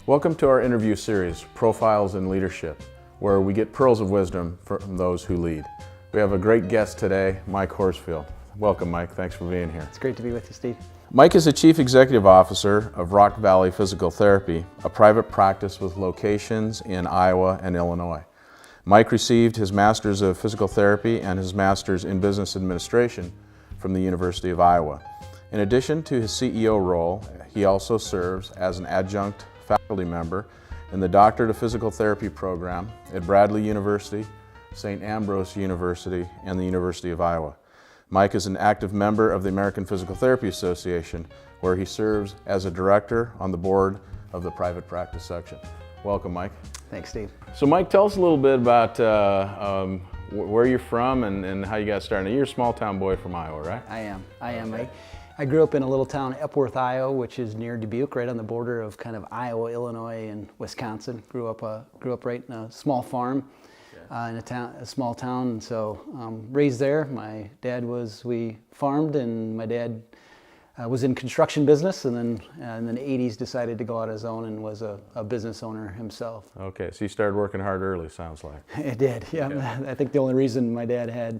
Welcome to our interview series, Profiles in Leadership, where we get pearls of wisdom from those who lead. We have a great guest today, Mike Horsfield. Welcome, Mike. Thanks for being here. It's great to be with you, Steve. Mike is the Chief Executive Officer of Rock Valley Physical Therapy, a private practice with locations in Iowa and Illinois. Mike received his Master's of Physical Therapy and his Master's in Business Administration from the University of Iowa. In addition to his CEO role, he also serves as an adjunct faculty member in the Doctorate of Physical Therapy program at Bradley University, St. Ambrose University, and the University of Iowa. Mike is an active member of the American Physical Therapy Association, where he serves as a director on the board of the private practice section. Welcome, Mike. Thanks, Steve. So Mike, tell us a little bit about where you're from and how you got started. You're a small town boy from Iowa, right? I am. Okay. I grew up in a little town, Epworth, Iowa, which is near Dubuque, right on the border of kind of Iowa, Illinois, and Wisconsin. Grew up right in a small farm, in a small town. And so raised there. My dad we farmed, and my dad was in construction business, and then in the 80s decided to go out on his own and was a business owner himself. Okay, so you started working hard early, sounds like. It did, yeah. I think the only reason my dad had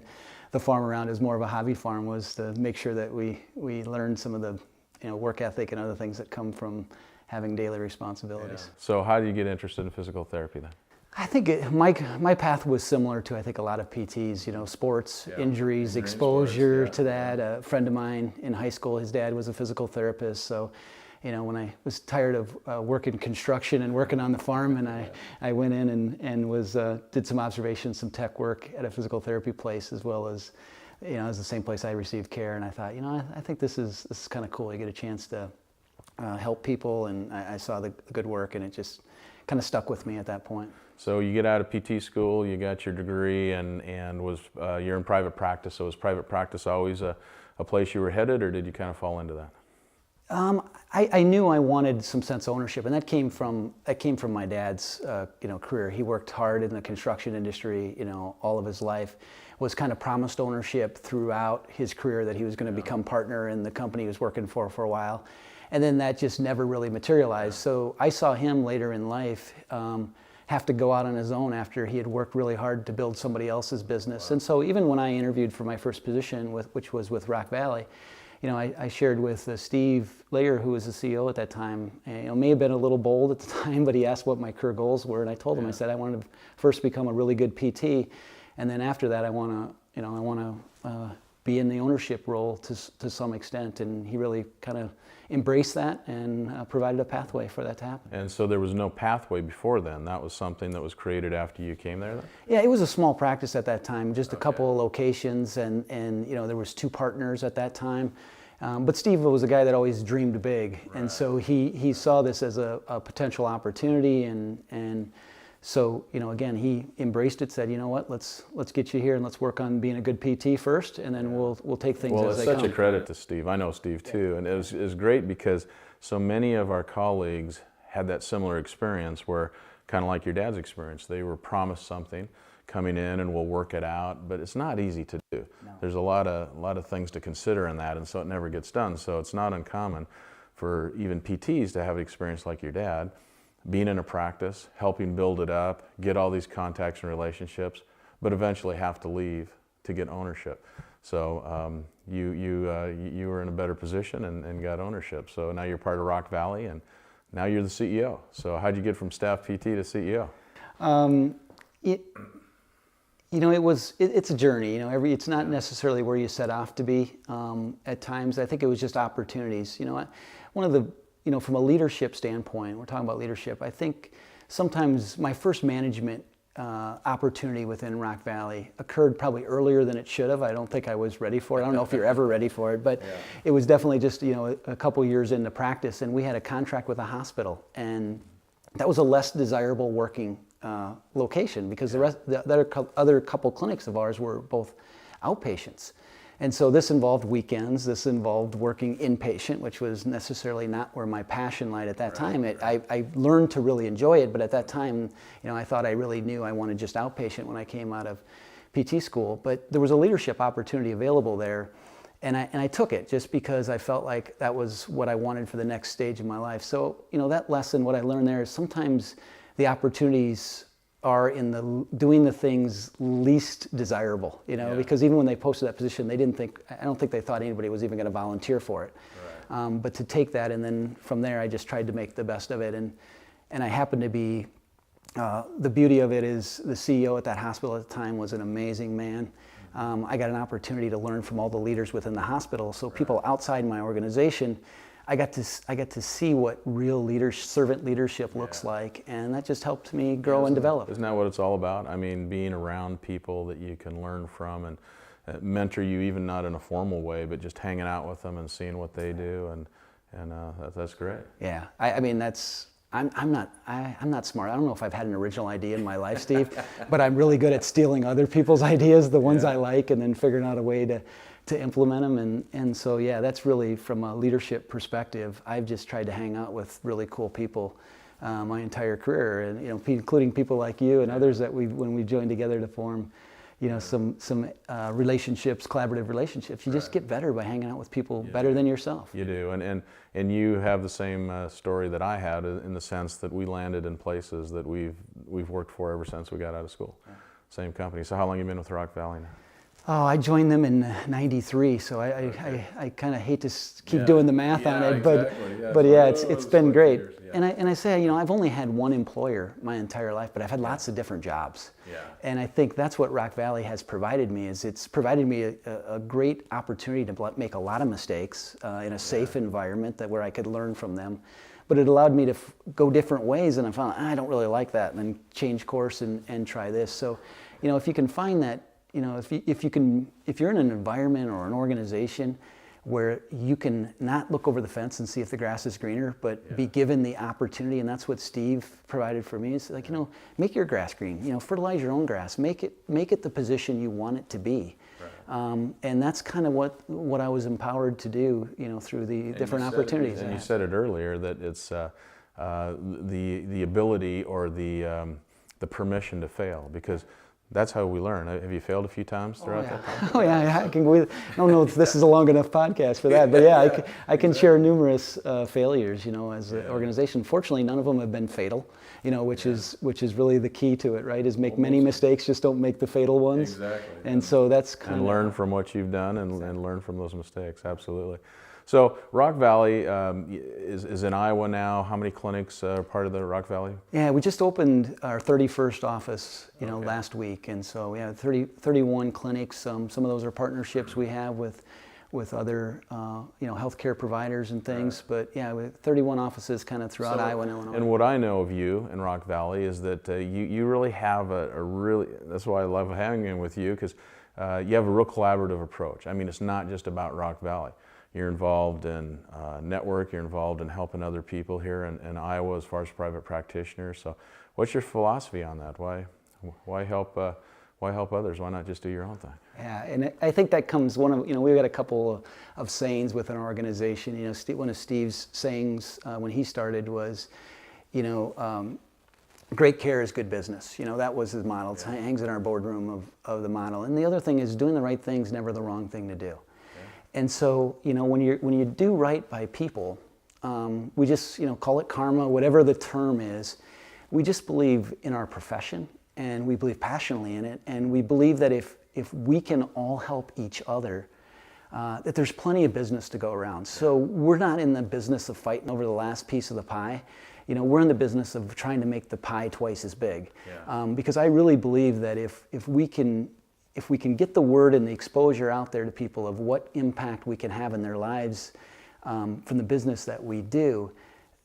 the farm around as more of a hobby farm was to make sure that we learned some of the work ethic and other things that come from having daily responsibilities. Yeah. So how did you get interested in physical therapy then? I think my path was similar to a lot of PTs, sports, injuries, exposure to that. A friend of mine in high school, his dad was a physical therapist, so when I was tired of working construction and working on the farm, and I went in and did some observations, some tech work at a physical therapy place, as well as, as the same place I received care. And I thought, I think this is kind of cool. You get a chance to help people, and I saw the good work, and it just kind of stuck with me at that point. So you get out of PT school, you got your degree, and you're in private practice. So was private practice always a place you were headed, or did you kind of fall into that? I knew I wanted some sense of ownership, and that came from my dad's career. He worked hard in the construction industry, all of his life. Was kind of promised ownership throughout his career, that he was going to become partner in the company he was working for a while, and then that just never really materialized. So I saw him later in life have to go out on his own after he had worked really hard to build somebody else's business. And so even when I interviewed for my first position, which was with Rock Valley, I shared with Steve Layer, who was the CEO at that time. May have been a little bold at the time, but he asked what my career goals were, and I told him, I said, I wanted to first become a really good PT, and then after that, I want to be in the ownership role to some extent. And he really kind of embraced that and provided a pathway for that to happen. And so there was no pathway before then. That was something that was created after you came there then? Yeah, it was a small practice at that time, just a couple of locations, and there was 2 partners at that time. But Steve was a guy that always dreamed big, and so he saw this as a potential opportunity, and so again, he embraced it, said, what, let's get you here and let's work on being a good PT first, and then we'll take things as they come. Well, it's such a credit to Steve. I know Steve too, and it was great because so many of our colleagues had that similar experience where, kind of like your dad's experience, they were promised something coming in and we'll work it out, but it's not easy to do. No. There's a lot of things to consider in that, and so it never gets done. So it's not uncommon for even PTs to have an experience like your dad, being in a practice, helping build it up, get all these contacts and relationships, but eventually have to leave to get ownership. So you were in a better position and got ownership. So now you're part of Rock Valley, and now you're the CEO. So how'd you get from staff PT to CEO? It's a journey. It's not necessarily where you set off to be. At times, I think it was just opportunities. One of the from a leadership standpoint, we're talking about leadership. I think sometimes my first management opportunity within Rock Valley occurred probably earlier than it should have. I don't think I was ready for it. I don't know if you're ever ready for it, but it was definitely just a couple years into practice, and we had a contract with a hospital, and that was a less desirable working location because the other couple clinics of ours were both outpatients. And so this involved weekends, this involved working inpatient, which was necessarily not where my passion lied at that time. I learned to really enjoy it, but at that time, I thought I really knew I wanted just outpatient when I came out of PT school. But there was a leadership opportunity available there, I took it just because I felt like that was what I wanted for the next stage of my life. So, you know, that lesson, what I learned there is sometimes the opportunities are in the doing the things least desirable, you know, because even when they posted that position, I don't think they thought anybody was even going to volunteer for it. Right. But to take that, and then from there, I just tried to make the best of it. And I happened to be, the beauty of it is the CEO at that hospital at the time was an amazing man. I got an opportunity to learn from all the leaders within the hospital. So people outside my organization, I got to see what real servant leadership looks like, and that just helped me grow and develop. Isn't that what it's all about? I mean, being around people that you can learn from and mentor you, even not in a formal way, but just hanging out with them and seeing what they do, and that's great. Yeah, I mean I'm not smart. I don't know if I've had an original idea in my life, Steve, but I'm really good at stealing other people's ideas, the ones I like, and then figuring out a way to implement them. And so, yeah, that's really from a leadership perspective. I've just tried to hang out with really cool people my entire career, and, you know, including people like you and others that when we joined together to form, you know, some relationships, collaborative relationships. You just get better by hanging out with people better than yourself. You do, and you have the same story that I had, in the sense that we landed in places that we've worked for ever since we got out of school. Same company. So how long have you been with Rock Valley now? Oh, I joined them in '93, so I kind of hate to keep doing the math on it, but yeah, it's been great. And I say, you know, I've only had one employer my entire life, but I've had lots of different jobs. And I think that's what Rock Valley has provided me. It's provided me a great opportunity to make a lot of mistakes in a safe environment where I could learn from them. But it allowed me to go different ways, and I found I don't really like that, and then change course and try this. So, you know, if you can find that. You know, if you're in an environment or an organization where you can not look over the fence and see if the grass is greener, but be given the opportunity, and that's what Steve provided for me. It's like, you know, make your grass green. You know, fertilize your own grass. Make it the position you want it to be. Right. And that's kind of what I was empowered to do. You know, through the different opportunities. And you said it earlier that it's the ability or the permission to fail, because that's how we learn. Have you failed a few times throughout that time? Oh yeah, I don't know if this is a long enough podcast for that, but yeah, I can share numerous failures, you know, as an organization. Fortunately, none of them have been fatal, you know, which is really the key to it, right? Is make many mistakes, just don't make the fatal ones. Exactly. And so that's kind of... And learn from what you've done and learn from those mistakes, absolutely. So Rock Valley is in Iowa now. How many clinics are part of the Rock Valley? Yeah, we just opened our 31st office, you know, last week, and so we have 31 clinics. Some of those are partnerships we have with other you know, healthcare providers and things. Right. But yeah, we have 31 offices kind of throughout Iowa and Illinois. And what I know of you in Rock Valley is that you really have a really, that's why I love hanging with you, because you have a real collaborative approach. I mean, it's not just about Rock Valley. You're involved in network, you're involved in helping other people here in Iowa as far as private practitioners. So what's your philosophy on that? Why help others? Why not just do your own thing? Yeah, and I think that comes you know, we've got a couple of sayings within our organization. You know, one of Steve's sayings when he started was, you know, great care is good business. You know, that was his model. It hangs in our boardroom of the model. And the other thing is doing the right thing is never the wrong thing to do. And so, you know, when you do right by people, we just, you know, call it karma, whatever the term is. We just believe in our profession, and we believe passionately in it, and we believe that if we can all help each other, that there's plenty of business to go around. So we're not in the business of fighting over the last piece of the pie. You know, we're in the business of trying to make the pie twice as big. Because I really believe that if we can get the word and the exposure out there to people of what impact we can have in their lives from the business that we do,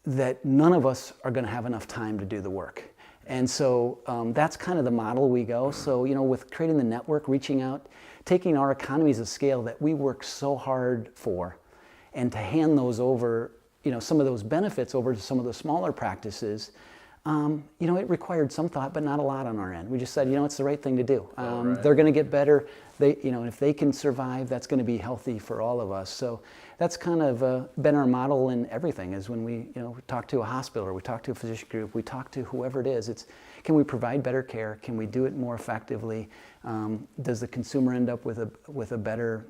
that none of us are going to have enough time to do the work. And so that's kind of the model we go. So, you know, with creating the network, reaching out, taking our economies of scale that we work so hard for, and to hand those over, you know, some of those benefits over to some of the smaller practices, you know, it required some thought, but not a lot on our end. We just said, you know, it's the right thing to do. They're going to get better. You know, if they can survive, that's going to be healthy for all of us. So that's kind of been our model in everything. Is when we talk to a hospital or we talk to a physician group, we talk to whoever it is. It's, can we provide better care? Can we do it more effectively? Does the consumer end up with a better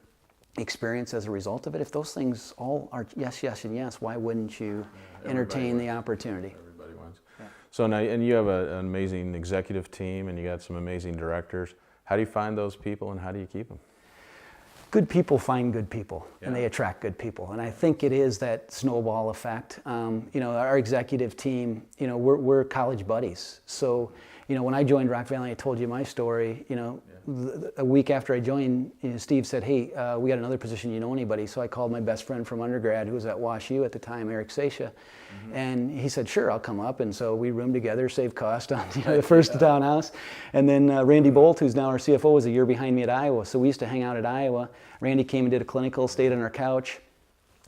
experience as a result of it. If those things all are yes, yes, and yes, why wouldn't you entertain the opportunity? Everybody wins. Yeah. So now, and you have an amazing executive team, and you got some amazing directors. How do you find those people, and how do you keep them? Good people find good people, Yeah. and they attract good people. And I think it is that snowball effect. Our executive team, we're college buddies. So, when I joined Rock Valley, I told you my story. A week after I joined, Steve said, "Hey, we got another position. You know anybody?" So I called my best friend from undergrad, who was at WashU at the time, Eric Sasha, and he said, "Sure, I'll come up." And so we roomed together, saved cost on the first townhouse. And then Randy Bolt, who's now our CFO, was a year behind me at Iowa. So we used to hang out at Iowa. Randy came and did a clinical, stayed on our couch.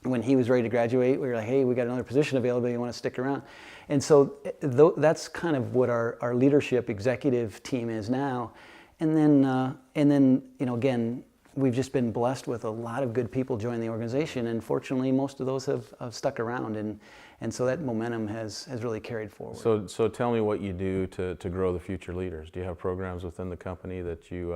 When he was ready to graduate, we were like, "Hey, we got another position available. You want to stick around?" And so that's kind of what our leadership executive team is now. And then, again, we've just been blessed with a lot of good people joining the organization, and fortunately, most of those have stuck around, and so that momentum has really carried forward. So tell me what you do to grow the future leaders. Do you have programs within the company that you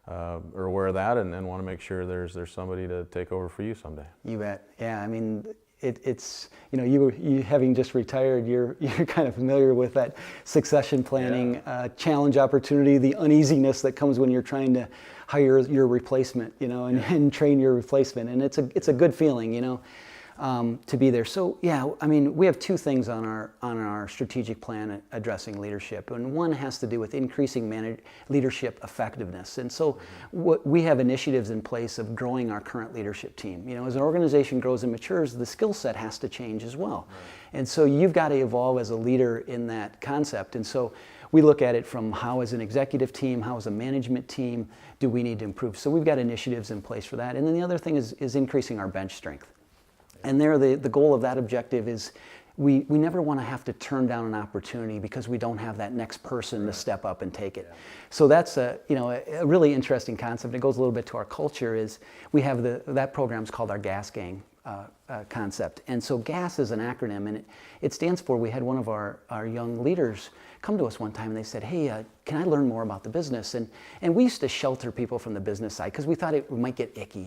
are aware of that, and want to make sure there's somebody to take over for you someday? You bet. Yeah, I mean, it's you having just retired, you're kind of familiar with that succession planning challenge, opportunity, the uneasiness that comes when you're trying to hire your replacement, and train your replacement, and it's a good feeling, to be there. So yeah, I mean, we have two things on our strategic plan addressing leadership, and one has to do with increasing leadership effectiveness. And so we have initiatives in place of growing our current leadership team. As an organization grows and matures, the skill set has to change as well. Right. And so you've got to evolve as a leader in that concept. And so we look at it from how as an executive team, how as a management team, do we need to improve? So we've got initiatives in place for that. And then the other thing is increasing our bench strength. And there, the goal of that objective is we never want to have to turn down an opportunity because we don't have that next person to step up and take it. So that's a really interesting concept. It goes a little bit to our culture. Is we have that program's called our Gas Gang concept. And so GAS is an acronym, and it stands for, we had one of our young leaders come to us one time and they said, "Hey, can I learn more about the business?" And we used to shelter people from the business side because we thought it might get icky,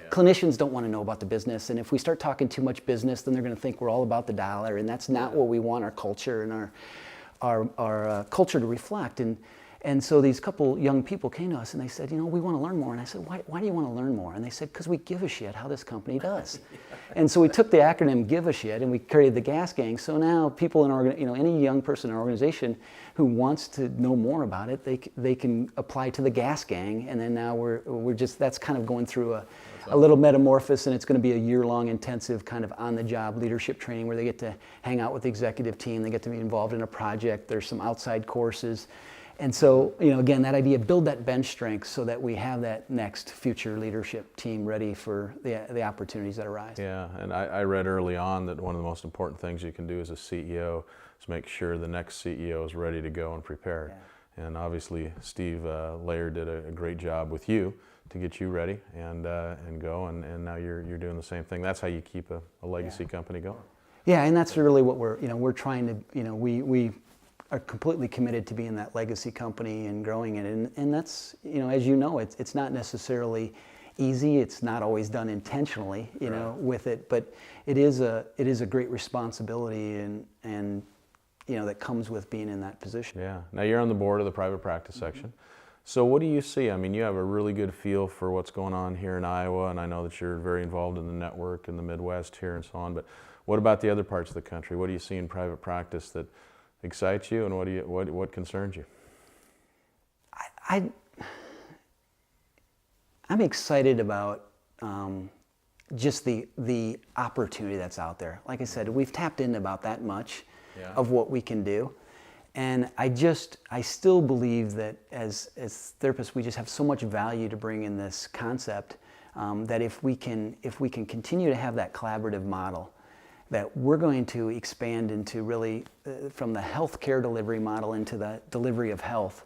clinicians don't want to know about the business, and if we start talking too much business, then they're going to think we're all about the dollar, and that's not what we want our culture and our culture to reflect. And so these couple young people came to us and they said, "We want to learn more." And I said, why do you want to learn more? And they said, "Because we give a shit how this company does." And so we took the acronym "Give a Shit" and we created the Gas Gang. So now people in any young person in our organization who wants to know more about it, they can apply to the Gas Gang. And then now we're just, that's kind of going through a little metamorphosis, and it's going to be a year-long intensive kind of on-the-job leadership training where they get to hang out with the executive team, they get to be involved in a project, there's some outside courses. And so, again, that idea, build that bench strength so that we have that next future leadership team ready for the opportunities that arise. Yeah, and I read early on that one of the most important things you can do as a CEO is make sure the next CEO is ready to go and prepared. Yeah. And obviously, Steve Layer did a great job with you to get you ready and go, and now you're doing the same thing. That's how you keep a legacy company going. Yeah, and that's really what we're trying to, we are completely committed to being that legacy company and growing it. And that's, as it's not necessarily easy. It's not always done intentionally, with it, but it is a great responsibility and that comes with being in that position. Yeah. Now you're on the board of the private practice section. So what do you see? I mean, you have a really good feel for what's going on here in Iowa, and I know that you're very involved in the network in the Midwest here and so on, but what about the other parts of the country? What do you see in private practice that excites you, and what concerns you? I'm excited about just the opportunity that's out there. Like I said, we've tapped into about that much of what we can do, and I still believe that as therapists, we just have so much value to bring in this concept that if we can continue to have that collaborative model, that we're going to expand into really from the healthcare delivery model into the delivery of health.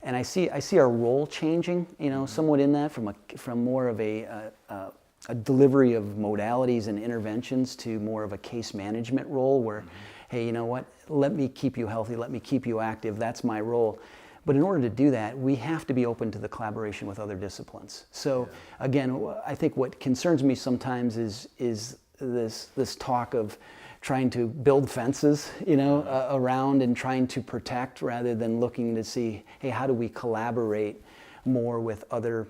And I see our role changing, somewhat in that from more of a delivery of modalities and interventions to more of a case management role where, hey, you know what, let me keep you healthy, let me keep you active, that's my role. But in order to do that, we have to be open to the collaboration with other disciplines. So again, I think what concerns me sometimes is this talk of trying to build fences, around and trying to protect rather than looking to see, hey, how do we collaborate more with other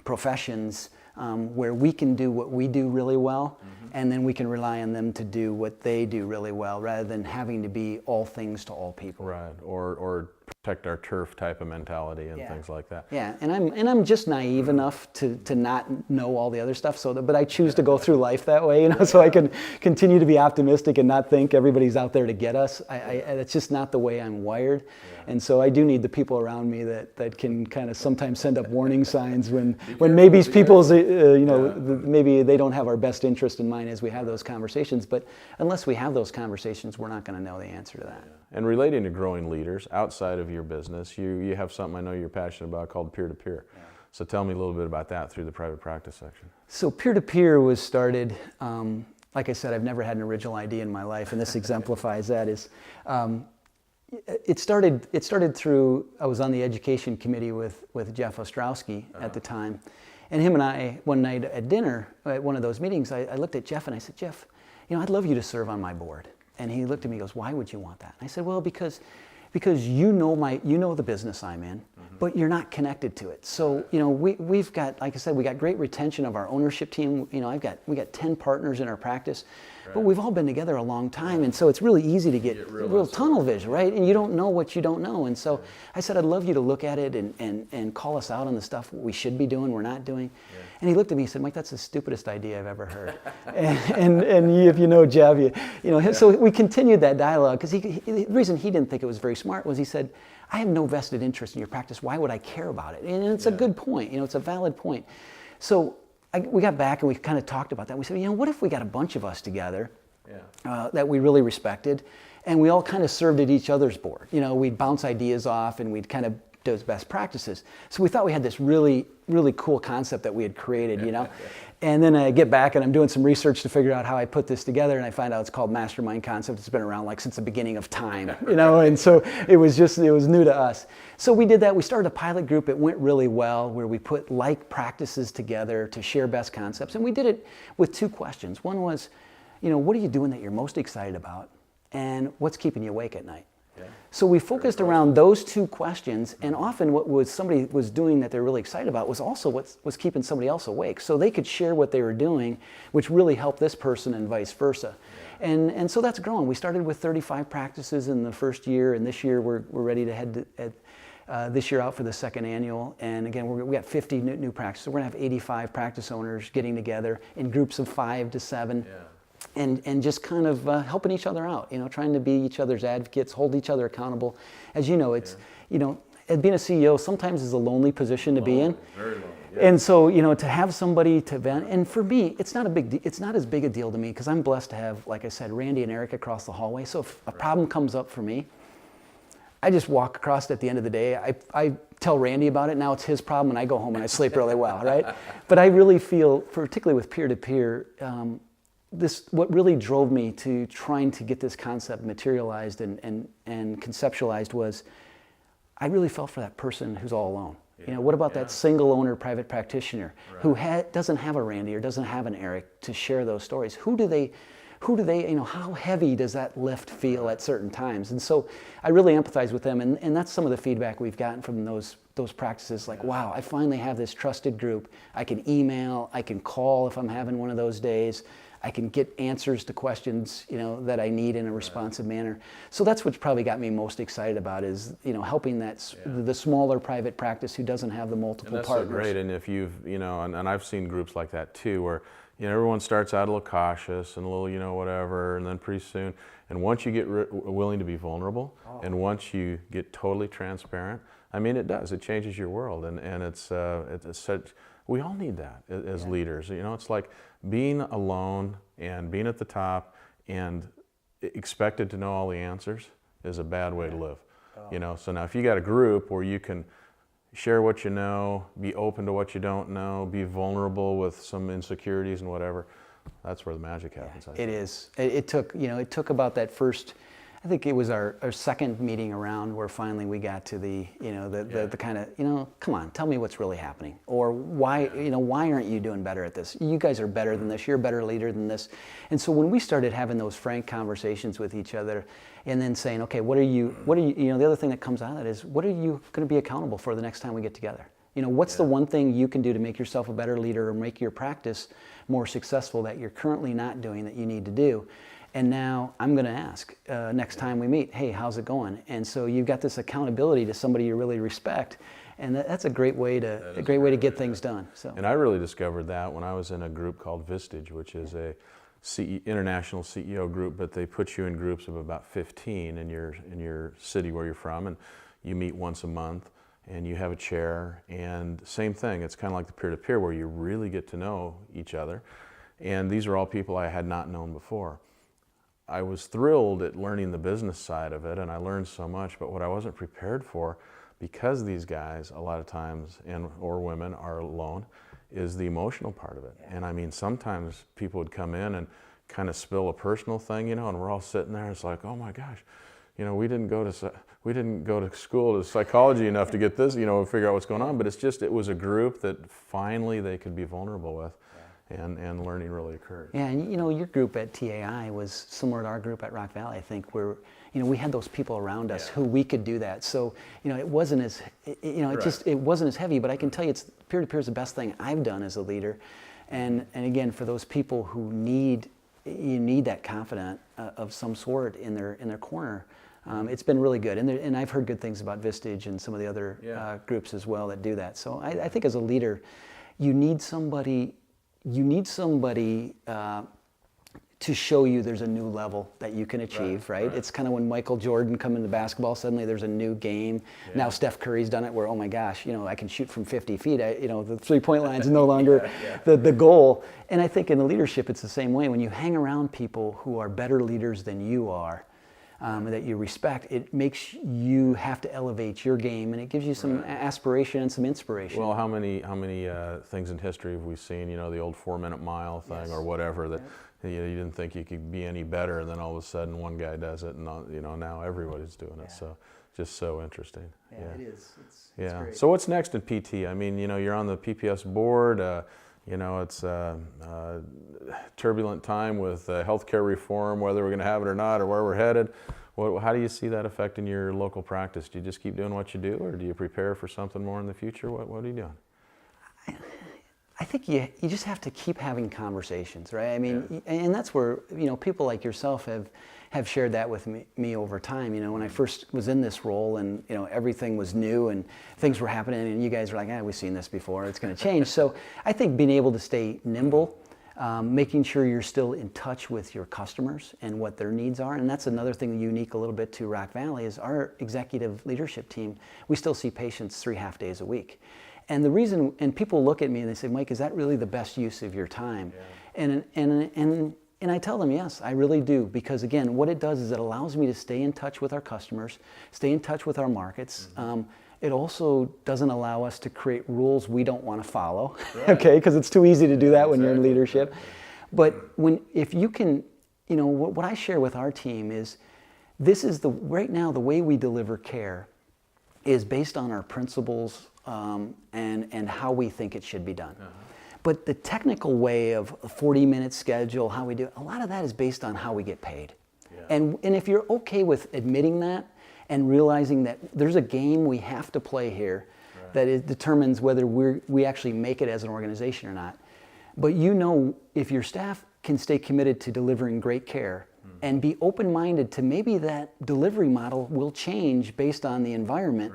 professions where we can do what we do really well, and then we can rely on them to do what they do really well, rather than having to be all things to all people. Right, or protect our turf type of mentality and things like that. Yeah, and I'm just naive enough to not know all the other stuff. But I choose to go through life that way, so I can continue to be optimistic and not think everybody's out there to get us. That's just not the way I'm wired, and so I do need the people around me that can kind of sometimes send up warning signs when maybe people's maybe they don't have our best interest in mind as we have those conversations. But unless we have those conversations, we're not going to know the answer to that. And relating to growing leaders outside of your business, you have something I know you're passionate about called peer-to-peer. So tell me a little bit about that through the private practice section. So peer-to-peer was started, like I said, I've never had an original idea in my life, and this exemplifies that. It started through, I was on the education committee with Jeff Ostrowski at the time, and him and I, one night at dinner, at one of those meetings, I looked at Jeff and I said, Jeff, I'd love you to serve on my board. And he looked at me and goes, why would you want that? And I said, well, because you know the business I'm in, but you're not connected to it. So, we've got, like I said, we got great retention of our ownership team. We got 10 partners in our practice, but we've all been together a long time. And so it's really easy to get real tunnel vision, right? And you don't know what you don't know. And so I said, I'd love you to look at it and call us out on the stuff we should be doing, we're not doing. And he looked at me and said, Mike, that's the stupidest idea I've ever heard. and if you know Jeff, so we continued that dialogue, because the reason he didn't think it was very smart was he said, I have no vested interest in your practice. Why would I care about it? And it's a good point. It's a valid point. So we got back and we kind of talked about that. We said, what if we got a bunch of us together that we really respected, and we all kind of served at each other's board. We'd bounce ideas off and we'd kind of do best practices. So we thought we had this really, really cool concept that we had created, And then I get back and I'm doing some research to figure out how I put this together, and I find out it's called Mastermind Concept. It's been around since the beginning of time, and so it was new to us. So we did that. We started a pilot group. It went really well, where we put like practices together to share best concepts. And we did it with two questions. One was, what are you doing that you're most excited about? And what's keeping you awake at night? So we focused around those two questions, and often what somebody was doing that they're really excited about was also what was keeping somebody else awake. So they could share what they were doing, which really helped this person and vice versa. And so that's grown. We started with 35 practices in the first year, and this year we're ready to head this year out for the second annual. And again, we got 50 new practices. We're going to have 85 practice owners getting together in groups of 5 to 7. And just kind of helping each other out, trying to be each other's advocates, hold each other accountable. As you know, it's, being a CEO sometimes is a lonely position to be in. Very lonely. And so, to have somebody to vent, and for me, it's not as big a deal to me, because I'm blessed to have, like I said, Randy and Eric across the hallway. So if a problem comes up for me, I just walk across at the end of the day. I tell Randy about it. Now it's his problem, and I go home and I sleep really well, right? But I really feel, particularly with peer-to-peer, what really drove me to trying to get this concept materialized and conceptualized was, I really felt for that person who's all alone. What about that single owner private practitioner who doesn't have a Randy or doesn't have an Eric to share those stories? Who do they, how heavy does that lift feel at certain times? And so I really empathize with them, and that's some of the feedback we've gotten from those practices, like, wow, I finally have this trusted group. I can email, I can call if I'm having one of those days. I can get answers to questions, that I need in a responsive manner. So that's what's probably got me most excited about is, helping the smaller private practice who doesn't have the multiple partners. That's so great. And if you've, and I've seen groups like that too, where, everyone starts out a little cautious and a little, whatever, and then pretty soon, and once you get willing to be vulnerable, and once you get totally transparent, it changes your world, and it's such. We all need that as leaders. It's like being alone and being at the top and expected to know all the answers is a bad way to live. So now if you got a group where you can share what you know, be open to what you don't know, be vulnerable with some insecurities and whatever, that's where the magic happens. It is. It took about that first, I think it was our second meeting around where finally we got to the, the kind of, come on, tell me what's really happening. Or why, why aren't you doing better at this? You guys are better than this. You're a better leader than this. And so when we started having those frank conversations with each other and then saying, okay, what are you, the other thing that comes out of that is, what are you going to be accountable for the next time we get together? What's the one thing you can do to make yourself a better leader or make your practice more successful that you're currently not doing that you need to do? And now I'm going to ask next time we meet, hey, how's it going? And so you've got this accountability to somebody you really respect, and that's a great way to get things done. So. And I really discovered that when I was in a group called Vistage, which is a international CEO group, but they put you in groups of about 15 in your city where you're from, and you meet once a month, and you have a chair, and same thing. It's kind of like the peer-to-peer where you really get to know each other, and these are all people I had not known before. I was thrilled at learning the business side of it, and I learned so much, but what I wasn't prepared for, because these guys a lot of times, or women, are alone, is the emotional part of it. And I mean, sometimes people would come in and kind of spill a personal thing, and we're all sitting there, and it's like, oh my gosh, we didn't go to school to psychology enough to get this, figure out what's going on, but it was a group that finally they could be vulnerable with. And learning really occurred. Yeah, and your group at TAI was similar to our group at Rock Valley, I think, where we had those people around us who we could do that. So it wasn't as it wasn't as heavy, but I can tell you, peer-to-peer is the best thing I've done as a leader. And again, for those people who need that confidant of some sort in their corner, it's been really good. And I've heard good things about Vistage and some of the other groups as well that do that. So I think as a leader, you need somebody to show you there's a new level that you can achieve, right? It's kind of when Michael Jordan come into basketball, suddenly there's a new game. Yeah. Now Steph Curry's done it where, oh my gosh, I can shoot from 50 feet. The three-point line is no longer the goal. And I think in the leadership, it's the same way. When you hang around people who are better leaders than you are, that you respect, it makes you have to elevate your game, and it gives you some aspiration and some inspiration. Well, how many things in history have we seen? The old 4-minute mile thing or whatever that you didn't think you could be any better, and then all of a sudden one guy does it, and now everybody's doing it. So just so interesting. Yeah, it is. It's great. So what's next in PT? I mean, you're on the PPS board. It's a turbulent time with healthcare reform, whether we're going to have it or not, or where we're headed. How do you see that affecting your local practice? Do you just keep doing what you do, or do you prepare for something more in the future? What are you doing? I think you just have to keep having conversations, right? I mean, and that's where people like yourself have shared that with me over time. When I first was in this role, and everything was new and things were happening, and you guys were like, we've seen this before, it's going to change. So I think being able to stay nimble, making sure you're still in touch with your customers and what their needs are, and that's another thing unique a little bit to Rock Valley is our executive leadership team. We still see patients 3 half days a week. And the reason, and people look at me and they say, Mike, is that really the best use of your time? Yeah. And I tell them, yes, I really do, because again, what it does is it allows me to stay in touch with our customers, stay in touch with our markets. It also doesn't allow us to create rules we don't want to follow, okay? Because it's too easy to do that when you're in leadership. But if you can, what I share with our team is, right now the way we deliver care is based on our principles and how we think it should be done. But the technical way of a 40-minute schedule, how we do it, a lot of that is based on how we get paid. And if you're okay with admitting that and realizing that there's a game we have to play here that it determines whether we actually make it as an organization or not. But if your staff can stay committed to delivering great care and be open-minded to maybe that delivery model will change based on the environment,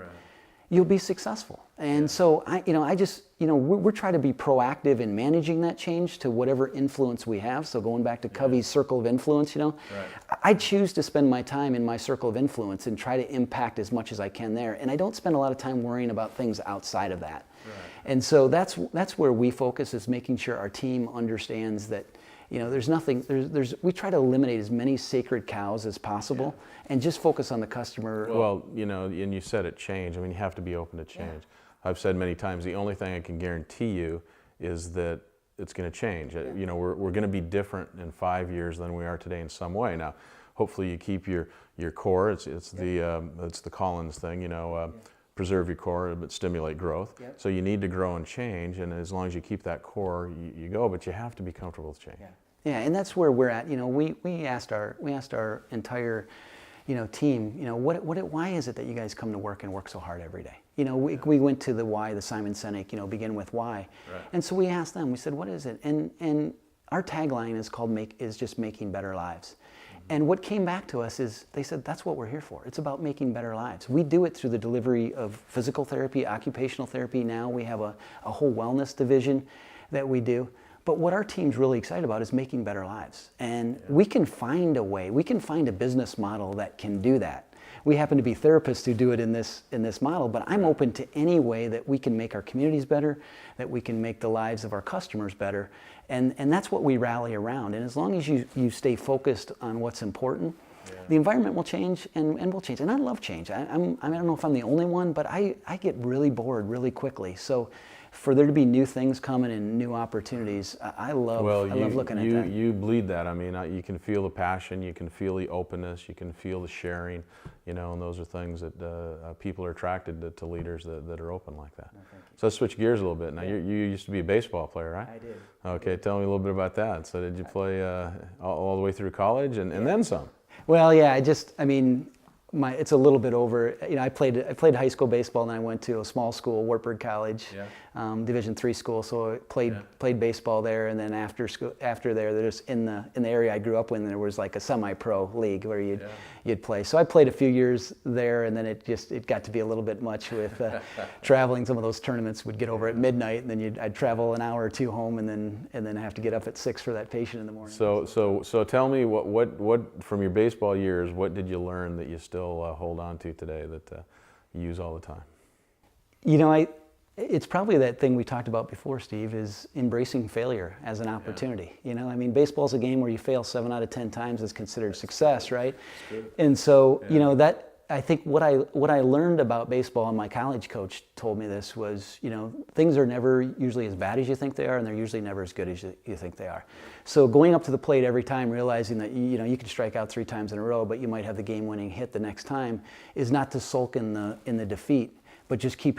you'll be successful. And so we're trying to be proactive in managing that change to whatever influence we have. So going back to Covey's circle of influence, I choose to spend my time in my circle of influence and try to impact as much as I can there. And I don't spend a lot of time worrying about things outside of that. And so that's where we focus, is making sure our team understands that there's nothing, we try to eliminate as many sacred cows as possible and just focus on the customer. Well, and you said it change. I mean, you have to be open to change. I've said many times, the only thing I can guarantee you is that it's going to change. You know, we're going to be different in 5 years than we are today in some way. Now, hopefully you keep your core. It's the Collins thing, you know, preserve your core but stimulate growth. Yep. So you need to grow and change, and as long as you keep that core, you go, but you have to be comfortable with change. Yeah, and that's where we're at. You know, we asked our entire, you know, team, you know, why is it that you guys come to work and work so hard every day? You know, we went to the why, the Simon Sinek, you know, begin with why. Right. And so we asked them, we said, what is it? And our tagline is just making better lives. And what came back to us is they said, that's what we're here for. It's about making better lives. We do it through the delivery of physical therapy, occupational therapy. Now we have a whole wellness division that we do. But what our team's really excited about is making better lives. And we can find a way, we can find a business model that can do that. We happen to be therapists who do it in this model, but I'm open to any way that we can make our communities better, that we can make the lives of our customers better. And that's what we rally around. And as long as you stay focused on what's important, the environment will change and will change. And I love change. I don't know if I'm the only one, but I get really bored really quickly. So for there to be new things coming and new opportunities, I love looking at that. You bleed that. I mean, you can feel the passion, you can feel the openness, you can feel the sharing, you know, and those are things that people are attracted to leaders that are open like that. So let's switch gears a little bit. Now, you used to be a baseball player, right? I did. Okay, tell me a little bit about that. So did you play all the way through college and then some? Well, yeah, it's a little bit over. You know, I played high school baseball, and I went to a small school, Wartburg College, Division III school. So I played baseball there, and then after there, there's in the area I grew up in, there was like a semi-pro league where you'd play. So I played a few years there, and then it got to be a little bit much with traveling. Some of those tournaments would get over at midnight, and then I'd travel an hour or two home, and then have to get up at 6 for that patient in the morning. So tell me what from your baseball years, what did you learn that you still hold on to today that you use all the time? You know, it's probably that thing we talked about before, Steve, is embracing failure as an opportunity. You know, I mean, baseball's a game where you fail 7 out of 10 times is considered success, right? And so, you know, that I think what I learned about baseball, and my college coach told me this, was, you know, things are never usually as bad as you think they are, and they're usually never as good as you think they are. So going up to the plate every time, realizing that you know you can strike out 3 times in a row, but you might have the game-winning hit the next time, is not to sulk in the defeat, but just keep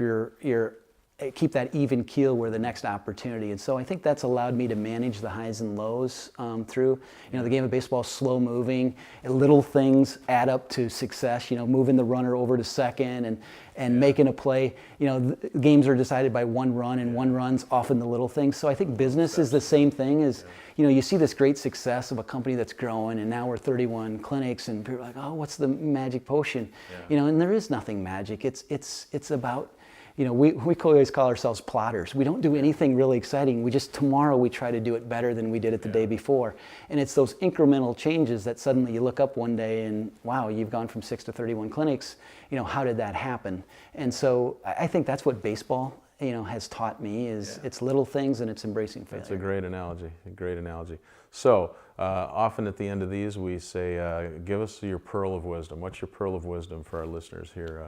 keep that even keel where the next opportunity. And so I think that's allowed me to manage the highs and lows through. You know, the game of baseball is slow moving. Little things add up to success. You know, moving the runner over to second and making a play. You know, games are decided by 1 run, and 1 run's often the little things. So I think business is the same thing. As you know, you see this great success of a company that's growing, and now we're 31 clinics, and people are like, oh, what's the magic potion? You know, and there is nothing magic. It's about, you know, we always call ourselves plotters. We don't do anything really exciting. Tomorrow we try to do it better than we did it the day before. And it's those incremental changes that suddenly you look up one day and, wow, you've gone from 6 to 31 clinics. You know, how did that happen? And so I think that's what baseball, you know, has taught me is it's little things and it's embracing failure. That's a great analogy, So often at the end of these we say, give us your pearl of wisdom. What's your pearl of wisdom for our listeners here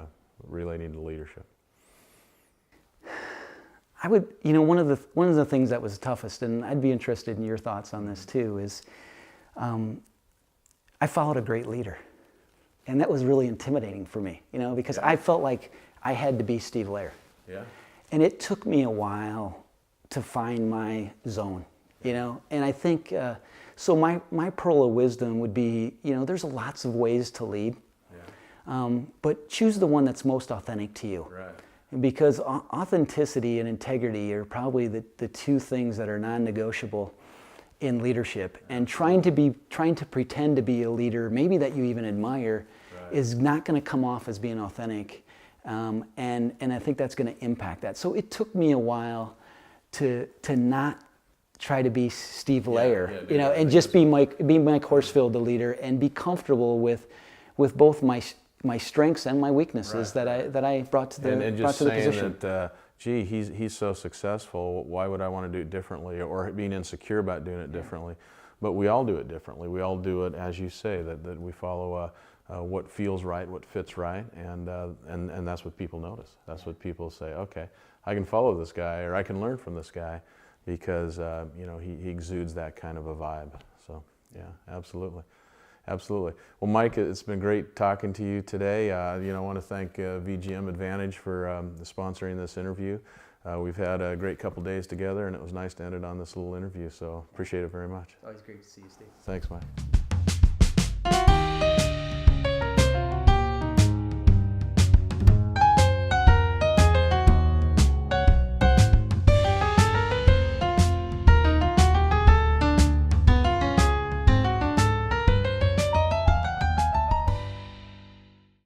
relating to leadership? I would, you know, one of the things that was toughest, and I'd be interested in your thoughts on this too, is I followed a great leader, and that was really intimidating for me, you know, because I felt like I had to be Steve Lair. Yeah. And it took me a while to find my zone, you know, and I think so. My pearl of wisdom would be, you know, there's lots of ways to lead, but choose the one that's most authentic to you. Right. Because authenticity and integrity are probably the 2 things that are non-negotiable in leadership. And trying to pretend to be a leader, maybe that you even admire, is not going to come off as being authentic. And I think that's going to impact that. So it took me a while to not try to be Steve Lair, you know, and just be Mike Horsfield, the leader, and be comfortable with both my strengths and my weaknesses that I brought to the and just brought to the saying position. that, gee, he's so successful. Why would I want to do it differently, or being insecure about doing it differently? But we all do it differently. We all do it, as you say, that we follow what feels right, what fits right, and that's what people notice. That's what people say. Okay, I can follow this guy, or I can learn from this guy, because you know, he exudes that kind of a vibe. So yeah, absolutely. Absolutely. Well, Mike, it's been great talking to you today. You know, I want to thank VGM Advantage for sponsoring this interview. We've had a great couple days together, and it was nice to end it on this little interview, so appreciate it very much. Always great to see you, Steve. Thanks, Mike.